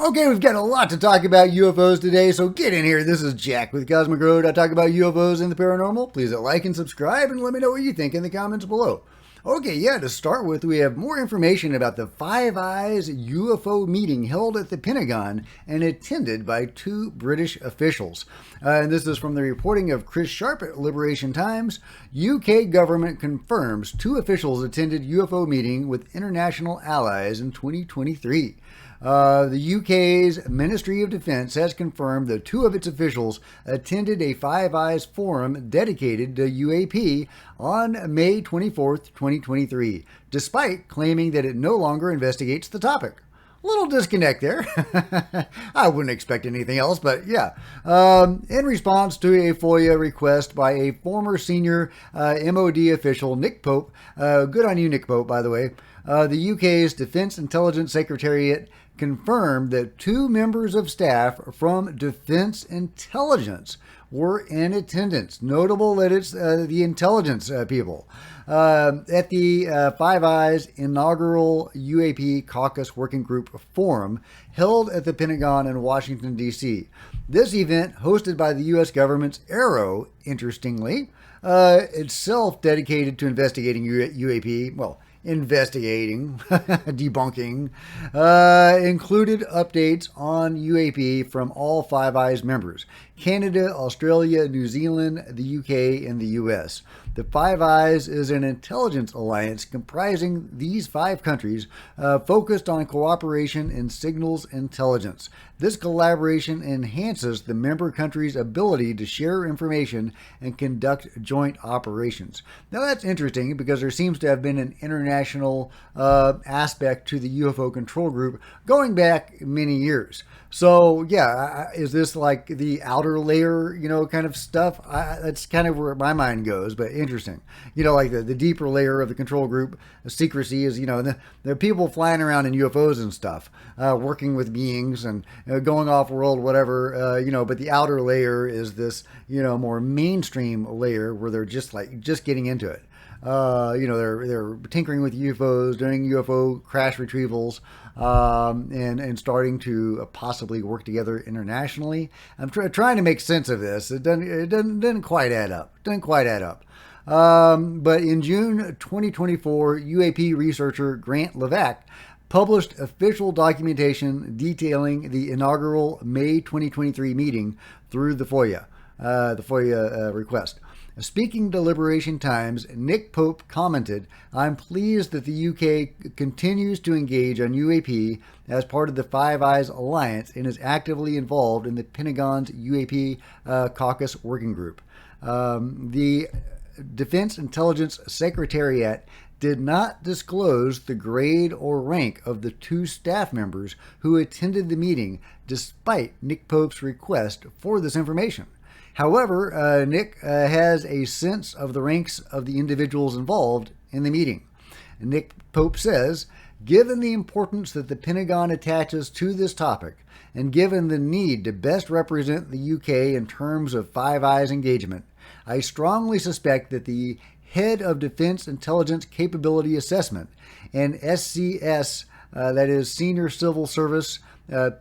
Okay, we've got a lot to talk about UFOs today, so get in here. This is Jack with Cosmic Road. I talk about UFOs and the paranormal. Please like and subscribe and let me know what you think in the comments below. Okay, yeah, to start with, we have more information about the Five Eyes UFO meeting held at the Pentagon and attended by two British officials. And this is from the reporting of Chris Sharp at Liberation Times. UK government confirms two officials attended UFO meeting with international allies in 2023. The UK's Ministry of Defence has confirmed that two of its officials attended a Five Eyes forum dedicated to UAP on May 24, 2023, despite claiming that it no longer investigates the topic. Little disconnect there. I wouldn't expect anything else, but yeah. In response to a FOIA request by a former senior MOD official, Nick Pope, good on you, Nick Pope, by the way, the UK's Defence Intelligence Secretariat confirmed that two members of staff from Defence Intelligence were in attendance. Notable that it's the intelligence people. At the Five Eyes inaugural UAP Caucus Working Group Forum held at the Pentagon in Washington, D.C. This event, hosted by the U.S. government's ARROW, interestingly, itself dedicated to investigating UAP, investigating, debunking, included updates on UAP from all Five Eyes members: Canada, Australia, New Zealand, the UK, and the US. The Five Eyes is an intelligence alliance comprising these five countries focused on cooperation in signals intelligence. This collaboration enhances the member countries' ability to share information and conduct joint operations. Now that's interesting because there seems to have been an international aspect to the UFO control group going back many years. So yeah, is this like the outer layer, kind of stuff? That's kind of where my mind goes, but interesting. Like the deeper layer of the control group, secrecy is, there are people flying around in UFOs and stuff, working with beings and going off world, whatever, but the outer layer is this, more mainstream layer where they're just getting into it. They're tinkering with UFOs, doing UFO crash retrievals, and starting to possibly work together internationally. I'm trying to make sense of this. It didn't quite add up. But in June 2024, UAP researcher Grant Levac published official documentation detailing the inaugural May 2023 meeting through the FOIA request. Speaking to Liberation Times, Nick Pope commented, "I'm pleased that the UK continues to engage on UAP as part of the Five Eyes Alliance and is actively involved in the Pentagon's UAP Caucus Working Group." The Defense Intelligence Secretariat did not disclose the grade or rank of the two staff members who attended the meeting, despite Nick Pope's request for this information. However, Nick has a sense of the ranks of the individuals involved in the meeting. Nick Pope says, "Given the importance that the Pentagon attaches to this topic, and given the need to best represent the UK in terms of Five Eyes engagement, I strongly suspect that the Head of Defense Intelligence Capability Assessment and SCS, that is Senior Civil Service,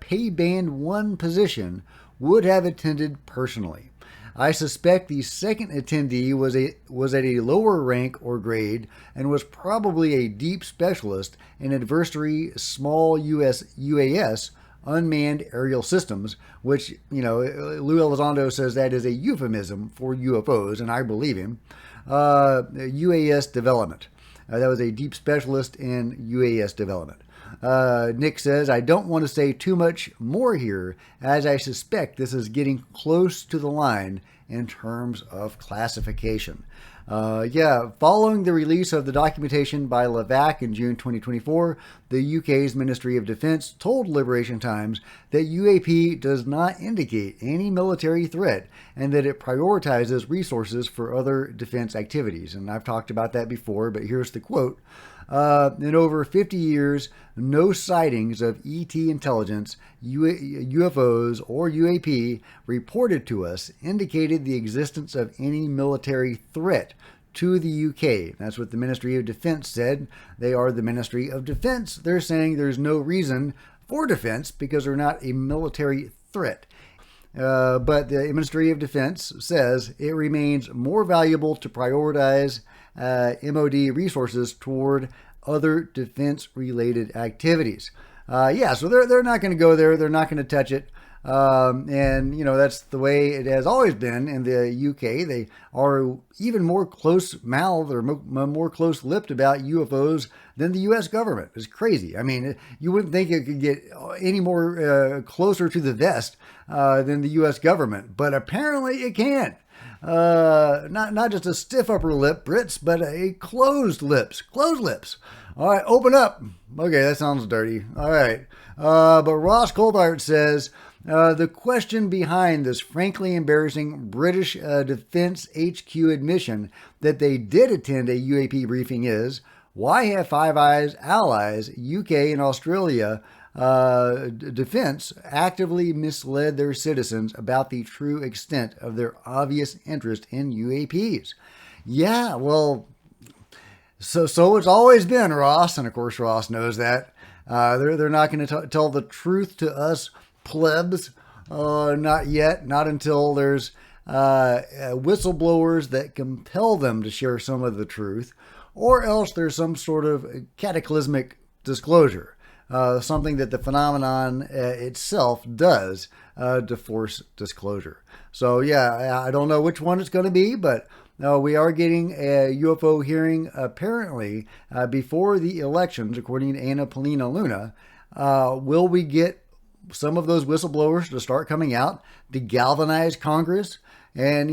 Pay Band 1 position, would have attended personally. I suspect the second attendee was at a lower rank or grade and was probably a deep specialist in adversary small UAS, unmanned aerial systems, which, Lou Elizondo says that is a euphemism for UFOs, and I believe him. UAS development. That was a deep specialist in UAS development. Nick says, "I don't want to say too much more here, as I suspect this is getting close to the line in terms of classification." Following the release of the documentation by Levac in June 2024, the UK's Ministry of Defence told Liberation Times that UAP does not indicate any military threat and that it prioritizes resources for other defense activities. And I've talked about that before, but here's the quote. In over 50 years, no sightings of ET intelligence, UFOs, or UAP reported to us indicated the existence of any military threat to the UK. That's what the Ministry of Defense said. They are the Ministry of Defense. They're saying there's no reason for defense because they're not a military threat. But the Ministry of Defense says it remains more valuable to prioritize MOD resources toward other defense-related activities. So they're not going to go there. They're not going to touch it. And, that's the way it has always been in the UK. They are even more close-mouthed or more close-lipped about UFOs than the U.S. government. It's crazy. I mean, you wouldn't think it could get any more closer to the vest than the U.S. government, but apparently it can. Not just a stiff upper lip, Brits, but a closed lips. All right, open up. Okay, that sounds dirty. All right. But Ross Coulthart says, the question behind this frankly embarrassing British Defence HQ admission that they did attend a UAP briefing is, why have Five Eyes allies, UK and Australia Defence, actively misled their citizens about the true extent of their obvious interest in UAPs? Yeah, well, so it's always been, Ross, and of course Ross knows that. They're not going to tell the truth to us plebs, not yet, not until there's whistleblowers that compel them to share some of the truth, or else there's some sort of cataclysmic disclosure, something that the phenomenon itself does to force disclosure. So yeah, I don't know which one it's going to be, but we are getting a UFO hearing apparently before the elections, according to Anna Paulina Luna. Will we get some of those whistleblowers to start coming out to galvanize Congress? And,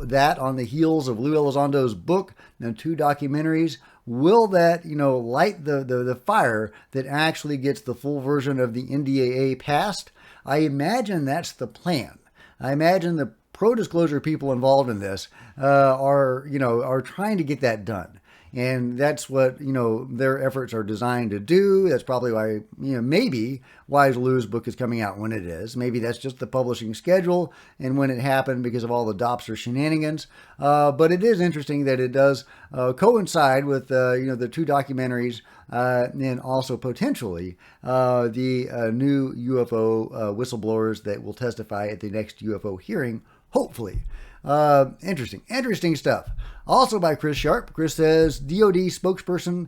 that on the heels of Lou Elizondo's book and 2 documentaries, will that, light the fire that actually gets the full version of the NDAA passed? I imagine that's the plan. I imagine the pro-disclosure people involved in this are trying to get that done. And that's what, their efforts are designed to do. That's probably why, maybe Wise Lou's book is coming out when it is. Maybe that's just the publishing schedule and when it happened because of all the Dopster shenanigans. But it is interesting that it does coincide with, the 2 documentaries and also potentially the new UFO whistleblowers that will testify at the next UFO hearing, hopefully. Interesting stuff. Also by Chris Sharp. Chris says DOD spokesperson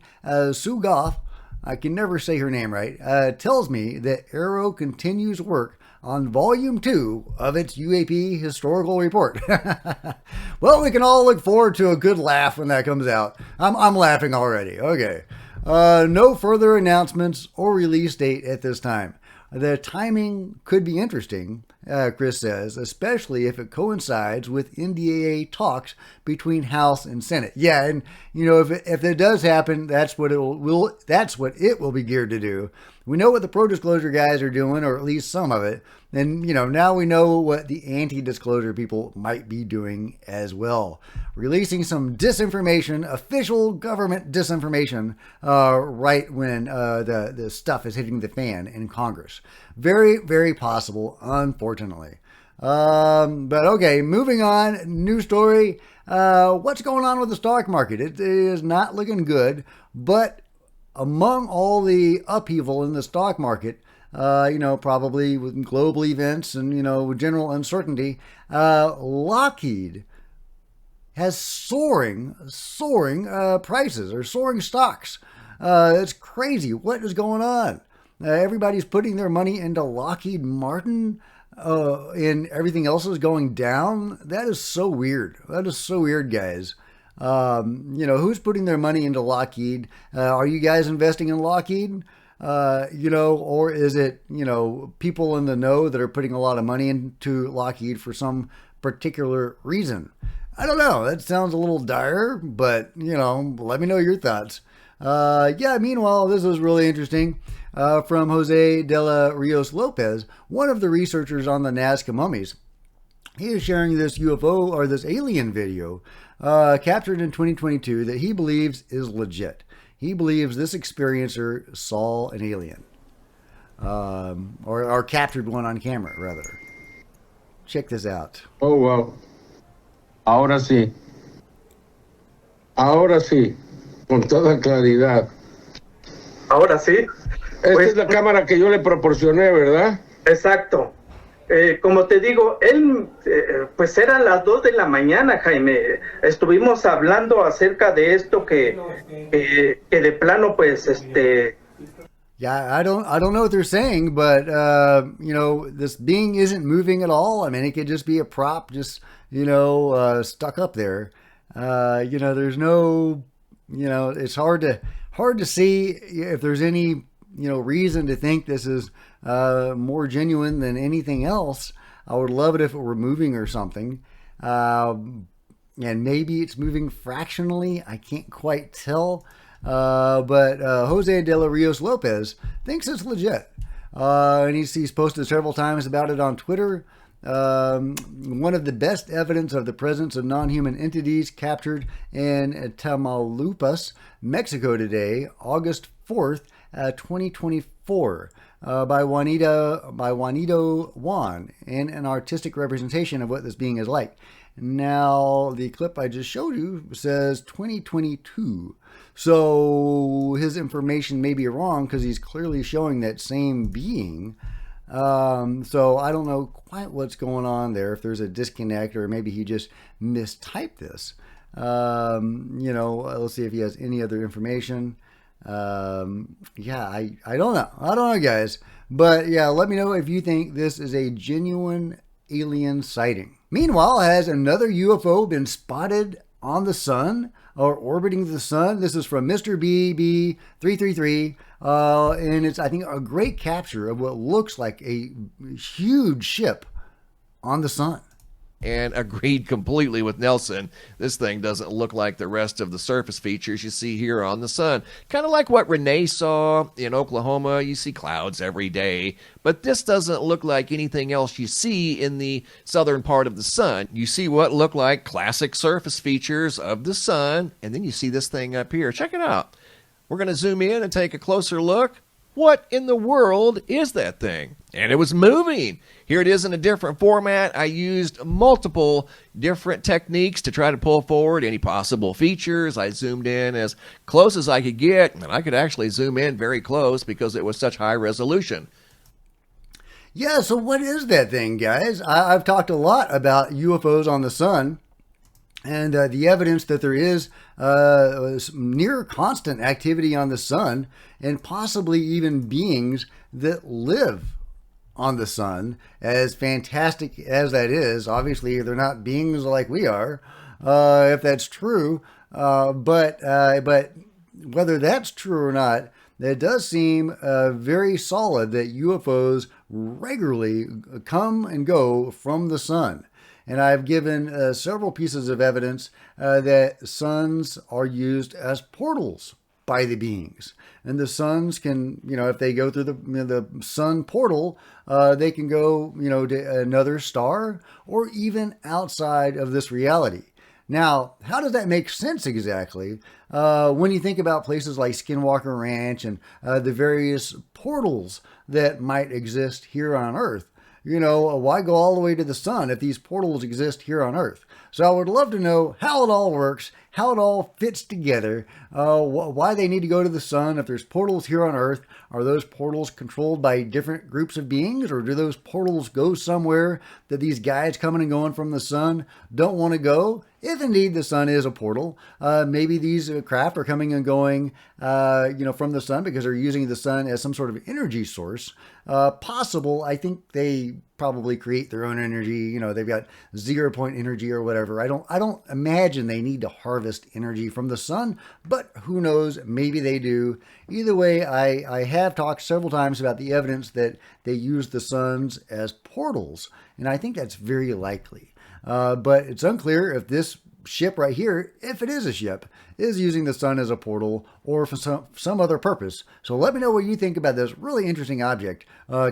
Sue Goff, I can never say her name right, tells me that Arrow continues work on Volume 2 of its UAP historical report. Well, we can all look forward to a good laugh when that comes out. I'm laughing already. Okay. No further announcements or release date at this time. The timing could be interesting, Chris says, especially if it coincides with NDAA talks between House and Senate. Yeah, and if it does happen, that's what it will be geared to do. We know what the pro-disclosure guys are doing, or at least some of it. And, now we know what the anti-disclosure people might be doing as well. Releasing some disinformation, official government disinformation, right when the stuff is hitting the fan in Congress. Very, very possible, unfortunately. But okay, moving on. New story. What's going on with the stock market? It is not looking good, but among all the upheaval in the stock market, probably with global events and, general uncertainty, Lockheed has soaring prices or soaring stocks. It's crazy. What is going on? Everybody's putting their money into Lockheed Martin, and everything else is going down. That is so weird. That is so weird, guys. Who's putting their money into Lockheed? Are you guys investing in Lockheed? Or is it, people in the know that are putting a lot of money into Lockheed for some particular reason? I don't know. That sounds a little dire, but, let me know your thoughts. Meanwhile, this is really interesting. From Jose de la Rios Lopez, one of the researchers on the Nazca mummies. He is sharing this UFO or this alien video captured in 2022 that he believes is legit. He believes this experiencer saw an alien. Or captured one on camera, rather. Check this out. Oh, wow. Ahora sí. Ahora sí. Con toda claridad. Ahora sí, Esta es la cámara que yo le proporcioné, ¿verdad? Exacto. Como te digo, él, pues eran las 2 de la mañana, Jaime. Estuvimos hablando acerca de esto que de plano, pues, Yeah, I don't know what they're saying, but this being isn't moving at all. I mean, it could just be a prop, just stuck up there. There's no, it's hard to see if there's any reason to think this is more genuine than anything else. I would love it if it were moving or something. And maybe it's moving fractionally. I can't quite tell. But Jose de la Rios Lopez thinks it's legit. And he's posted several times about it on Twitter. One of the best evidence of the presence of non-human entities captured in Tamaulipas, Mexico today, August 4th, 2024. By Juanito Juan, in an artistic representation of what this being is like. Now, the clip I just showed you says 2022. So his information may be wrong because he's clearly showing that same being. So I don't know quite what's going on there, if there's a disconnect or maybe he just mistyped this. Let's see if he has any other information. I don't know, guys. But yeah, let me know if you think this is a genuine alien sighting. Meanwhile, has another UFO been spotted on the sun or orbiting the sun? This is from Mr. BB333. And it's, I think, a great capture of what looks like a huge ship on the sun. And agreed completely with Nelson. This thing doesn't look like the rest of the surface features you see here on the sun. Kind of like what Renee saw in Oklahoma. You see clouds every day, but this doesn't look like anything else you see in the southern part of the sun. You see what look like classic surface features of the sun, and then you see this thing up here. Check it out. We're going to zoom in and take a closer look. What in the world is that thing? And it was moving. Here it is in a different format. I used multiple different techniques to try to pull forward any possible features. I zoomed in as close as I could get, and I could actually zoom in very close because it was such high resolution. Yeah, so what is that thing, guys? I've talked a lot about UFOs on the sun. And the evidence that there is near constant activity on the sun, and possibly even beings that live on the sun, as fantastic as that is. Obviously, they're not beings like we are, if that's true. But whether that's true or not, it does seem very solid that UFOs regularly come and go from the sun. And I've given several pieces of evidence that suns are used as portals by the beings. And the suns can, if they go through the sun portal, they can go, to another star or even outside of this reality. Now, how does that make sense exactly when you think about places like Skinwalker Ranch and the various portals that might exist here on Earth? Why go all the way to the sun if these portals exist here on Earth? So I would love to know how it all works, how it all fits together, why they need to go to the sun. If there's portals here on Earth, are those portals controlled by different groups of beings, or do those portals go somewhere that these guys coming and going from the sun don't want to go? If indeed the sun is a portal, maybe these craft are coming and going, from the sun because they're using the sun as some sort of energy source. Possible. I think they probably create their own energy. They've got 0 point energy or whatever. I don't imagine they need to harvest energy from the sun, but who knows? Maybe they do. Either way, I have talked several times about the evidence that they use the suns as portals, and I think that's very likely. But it's unclear if this ship right here, if it is a ship, is using the sun as a portal or for some other purpose. So let me know what you think about this really interesting object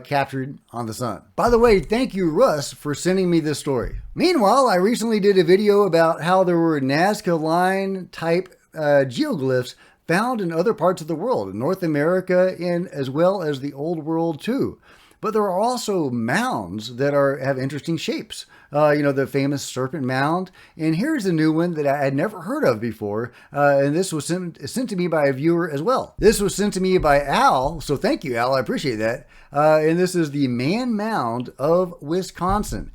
captured on the sun. By the way, thank you, Russ, for sending me this story. Meanwhile, I recently did a video about how there were Nazca line type geoglyphs found in other parts of the world, in North America and as well as the Old World too. But there are also mounds that have interesting shapes. The famous serpent mound. And here's a new one that I had never heard of before. And this was sent to me by a viewer as well. This was sent to me by Al. So thank you, Al. I appreciate that. And this is the Man Mound of Wisconsin.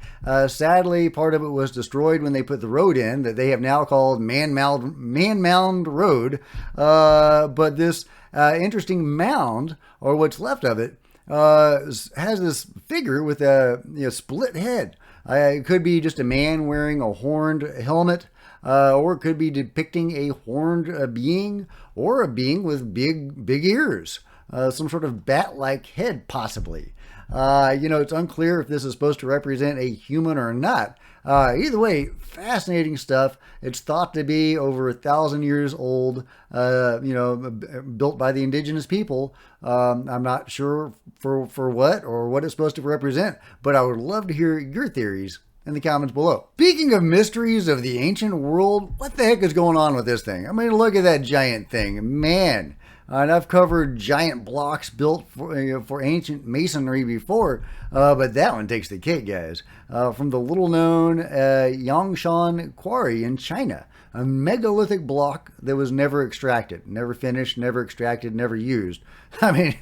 Sadly, part of it was destroyed when they put the road in that they have now called Man Mound Road. But this interesting mound, or what's left of it, has this figure with a split head. It could be just a man wearing a horned helmet, or it could be depicting a horned being, or a being with big ears, some sort of bat-like head, possibly. It's unclear if this is supposed to represent a human or not. Either way, fascinating stuff. It's thought to be over 1,000 years old, built by the indigenous people. I'm not sure for what or what it's supposed to represent, but I would love to hear your theories in the comments below. Speaking of mysteries of the ancient world, what the heck is going on with this thing? I mean, look at that giant thing. Man. And I've covered giant blocks built for ancient masonry before, but that one takes the cake, guys. From the little-known Yangshan Quarry in China, a megalithic block that was never extracted, never finished, never extracted, never used. I mean,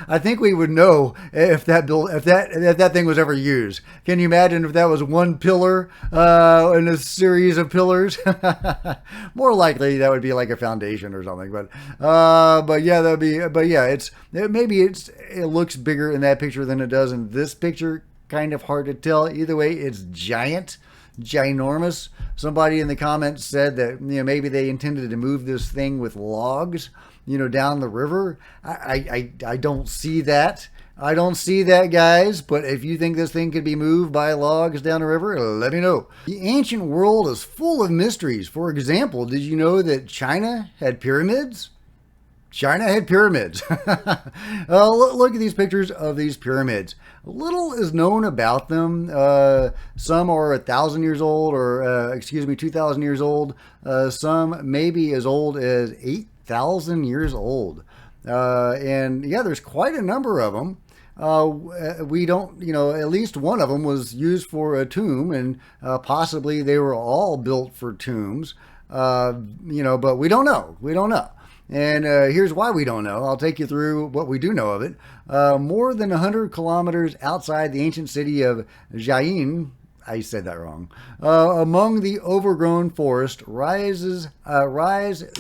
I think we would know if that thing was ever used. Can you imagine if that was one pillar in a series of pillars? More likely that would be like a foundation or something. But yeah, that'd be. But yeah, it looks bigger in that picture than it does in this picture. Kind of hard to tell. Either way, it's ginormous. Somebody in the comments said that maybe they intended to move this thing with logs, down the river. I don't see that. I don't see that, guys. But if you think this thing could be moved by logs down the river, let me know. The ancient world is full of mysteries. For example, did you know that China had pyramids? China had pyramids. Look at these pictures of these pyramids. Little is known about them. Some are 1,000 years old, or 2,000 years old. Some maybe as old as 8,000 years old. And yeah, there's quite a number of them. We don't, at least one of them was used for a tomb, and possibly they were all built for tombs. But we don't know. We don't know. And here's why we don't know. I'll take you through what we do know of it. More than 100 kilometers outside the ancient city of Jiayin, I said that wrong, among the overgrown forest rise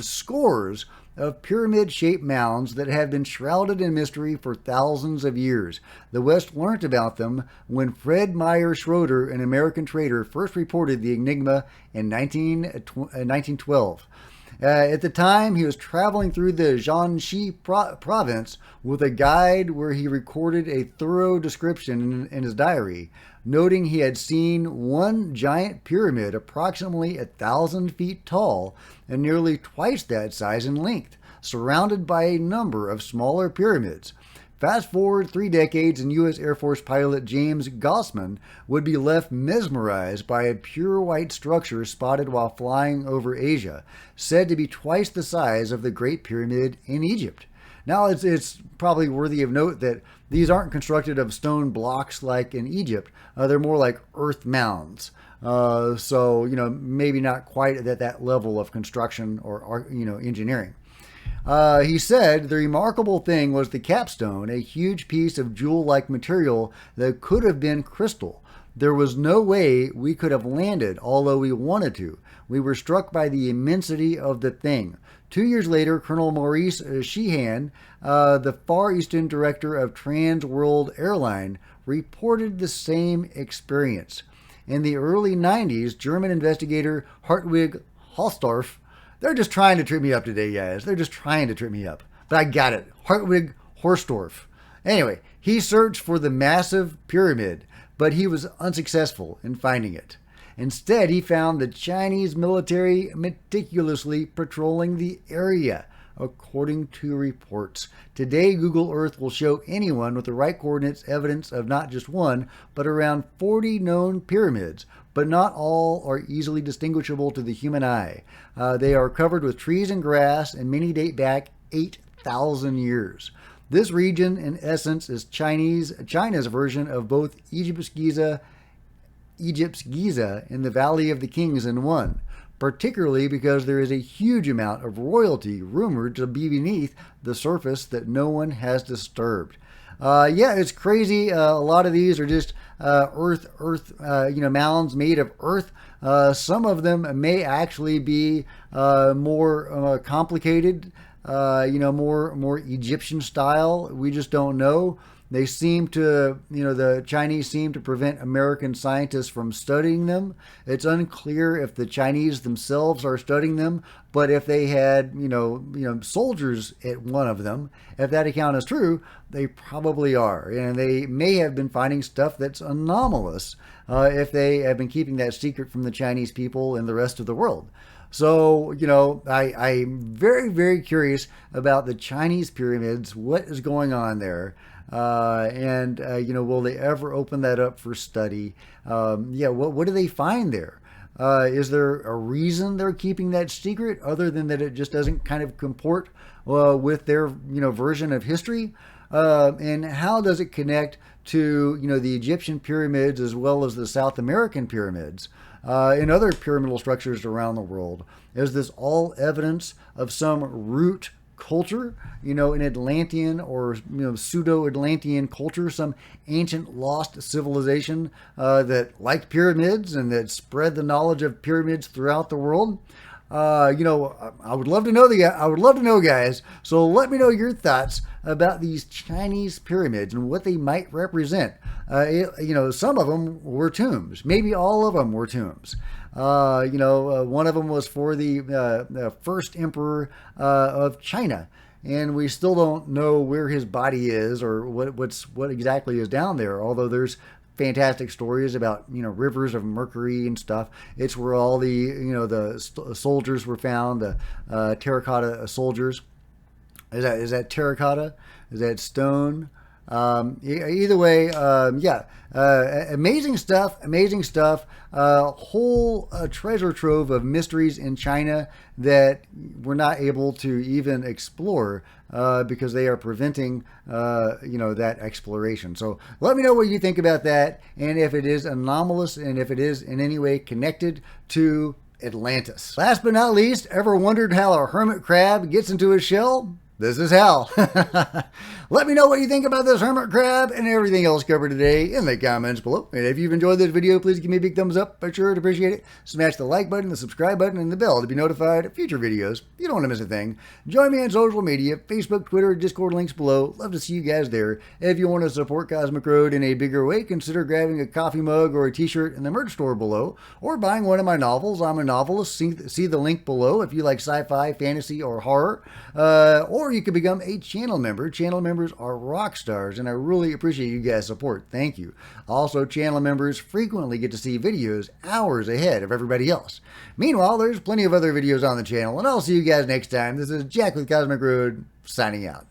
scores of pyramid-shaped mounds that have been shrouded in mystery for thousands of years. The West learnt about them when Fred Meyer Schroeder, an American trader, first reported the enigma in 1912. At the time, he was traveling through the Jiangxi province with a guide where he recorded a thorough description in his diary, noting he had seen one giant pyramid approximately 1,000 feet tall and nearly twice that size in length, surrounded by a number of smaller pyramids. Fast forward 3 decades, and U.S. Air Force pilot James Gossman would be left mesmerized by a pure white structure spotted while flying over Asia, said to be twice the size of the Great Pyramid in Egypt. Now, it's probably worthy of note that these aren't constructed of stone blocks like in Egypt. They're more like earth mounds. So, maybe not quite at that level of construction or, engineering. He said the remarkable thing was the capstone, a huge piece of jewel-like material that could have been crystal. There was no way we could have landed, although we wanted to. We were struck by the immensity of the thing. 2 years later, Colonel Maurice Sheehan, the Far Eastern director of Trans World Airline, reported the same experience. In the early 90s, German investigator Hartwig Hausdorff, they're just trying to trip me up today, guys. They're just trying to trip me up. But I got it. Hartwig Horsdorf. Anyway, he searched for the massive pyramid, but he was unsuccessful in finding it. Instead, he found the Chinese military meticulously patrolling the area, according to reports. Today, Google Earth will show anyone with the right coordinates evidence of not just one, but around 40 known pyramids, but not all are easily distinguishable to the human eye. They are covered with trees and grass, and many date back 8,000 years. This region, in essence, is China's version of both Egypt's Giza in the Valley of the Kings in one, particularly because there is a huge amount of royalty rumored to be beneath the surface that no one has disturbed. Yeah, it's crazy. A lot of these are just earth, mounds made of earth. Some of them may actually be more complicated, more Egyptian style. We just don't know. They seem to, the Chinese seem to prevent American scientists from studying them. It's unclear if the Chinese themselves are studying them, but if they had, soldiers at one of them, if that account is true, they probably are. And they may have been finding stuff that's anomalous if they have been keeping that secret from the Chinese people and the rest of the world. So, I'm very, very curious about the Chinese pyramids. What is going on there? Will they ever open that up for study? What do they find there? Is there a reason they're keeping that secret other than that it just doesn't kind of comport with their, version of history? And how does it connect to, the Egyptian pyramids as well as the South American pyramids and other pyramidal structures around the world? Is this all evidence of some root culture, an Atlantean or pseudo-Atlantean culture, some ancient lost civilization that liked pyramids and that spread the knowledge of pyramids throughout the world? I would love to know, guys. So let me know your thoughts about these Chinese pyramids and what they might represent. Some of them were tombs. Maybe all of them were tombs. One of them was for the first emperor of China, and we still don't know where his body is or what exactly is down there. Although there's fantastic stories about rivers of mercury and stuff. It's where all the soldiers were found, the terracotta soldiers. Is that terracotta? Is that stone? Either way, amazing stuff. Whole treasure trove of mysteries in China that we're not able to even explore because they are preventing that exploration. So let me know what you think about that, and if it is anomalous and if it is in any way connected to Atlantis. Last but not least, ever wondered how a hermit crab gets into a shell? This is how. Let me know what you think about this hermit crab and everything else covered today in the comments below. And if you've enjoyed this video, please give me a big thumbs up. I sure would appreciate it. Smash the like button, the subscribe button, and the bell to be notified of future videos. You don't want to miss a thing. Join me on social media, Facebook, Twitter, Discord links below. Love to see you guys there. If you want to support Cosmic Road in a bigger way, consider grabbing a coffee mug or a t-shirt in the merch store below, or buying one of my novels. I'm a novelist. See the link below if you like sci-fi, fantasy, or horror. Or you can become a channel member. Channel members are rock stars, and I really appreciate you guys' support. Thank you. Also, channel members frequently get to see videos hours ahead of everybody else. Meanwhile, there's plenty of other videos on the channel, and I'll see you guys next time. This is Jack with Cosmic Road, signing out.